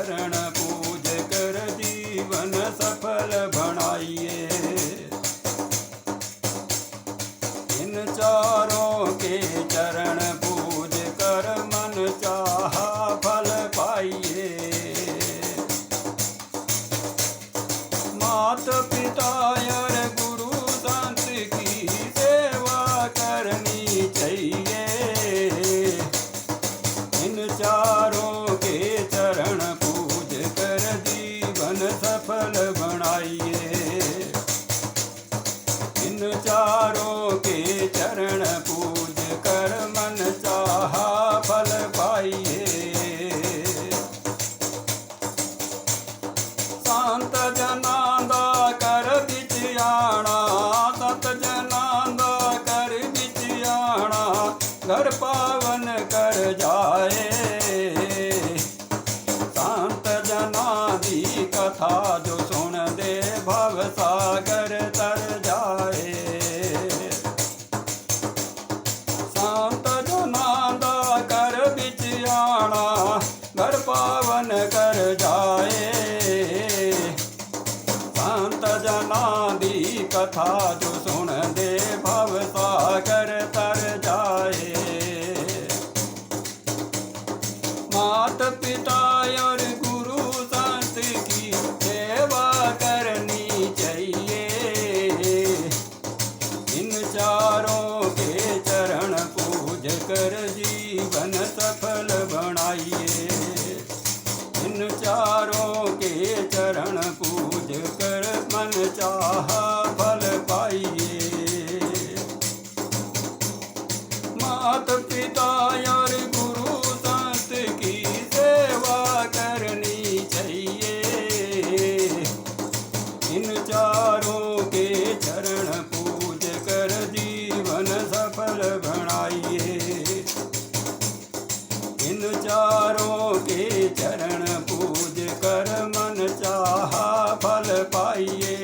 चरण पूज कर जीवन सफल बनाइए। इन चारों के चरण पूज कर मन चाहा फल पाइए। मात पिता और गुरु संत की सेवा करनी चाहिए। इन चारों के चरण पूज कर जीवन सफल बनाइए। इन चारों के चरण पूज कर मन चाहा फल पाइए। संत जनांदा कर बिचियाणा, सत जनांदा कर बिचियाणा, घर पावन कर जाए। संत जना दी कथा जो सुन दे भव सागर तर जाए। संत जनांदा कर बिचियाणा, घर पावन कर जाए। संत जना दी कथा जो सुन दे भव सागर तर जाए। मात पिता और गुरु संत की सेवा करनी चाहिए। इन चारों के चरण पूज कर जीवन सफल बनाइए। इन चारों के चरण पूज कर मन चाहा फल पाइए। मात पिता और गुरु संत की सेवा करनी चाहिए। इन चारों के चरण पूज कर जीवन सफल बनाइए। इन चारों के चरण पूज कर मन चाहा फल पाइए।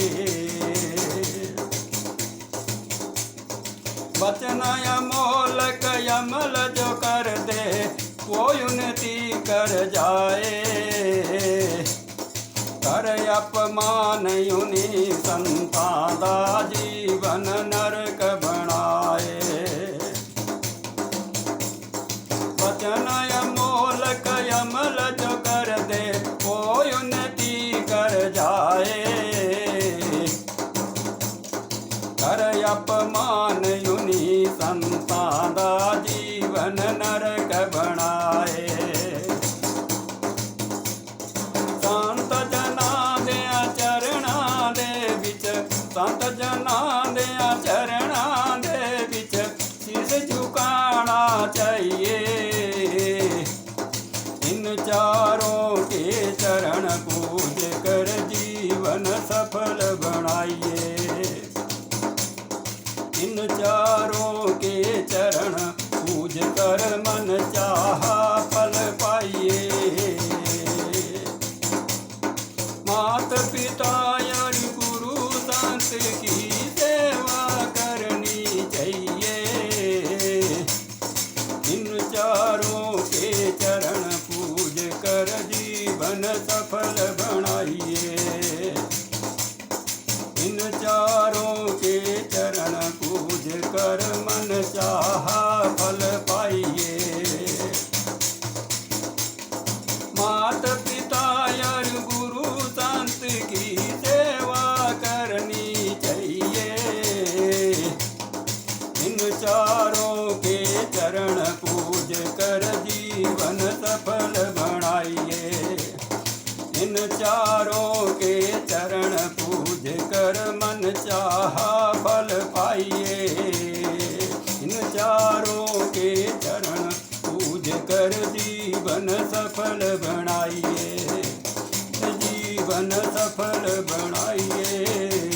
वचन अमोलक अमल जो कर दे वो उन्नति कर जाए। कर अपमान उन्हीं संतां दा जीवन नरक बनाए। वचन अमोलक अमल जो कर दे वो उन्नति कर जाए। कर अपमान उन्हीं संतां दा जीवन नरक बनाए। संत जना दे चरणां दे विच, संत जना दे चरणां दे विच शीश झुकाना चाहिए। इन चारों के चरण पूज कर जीवन सफल बनाइए। इन चारों के चरण पूज कर मन चाहा फल पाइए। मात पिता और गुरु संत की सेवा करनी चाहिए। इन चारों के चरण पूज कर जीवन सफल बनाइए। इन चारों के चरण पूज कर मन चाहा फल पाइए। मात पिता और गुरु संत की सेवा करनी चाहिए। इन चारों के चरण पूज कर जीवन सफल बनाइए। इन चारों के चरण पूज कर मन चाहा फल पाइए। इन चारों के चरण पूज कर जीवन सफल बनाइए। जीवन सफल बनाइए।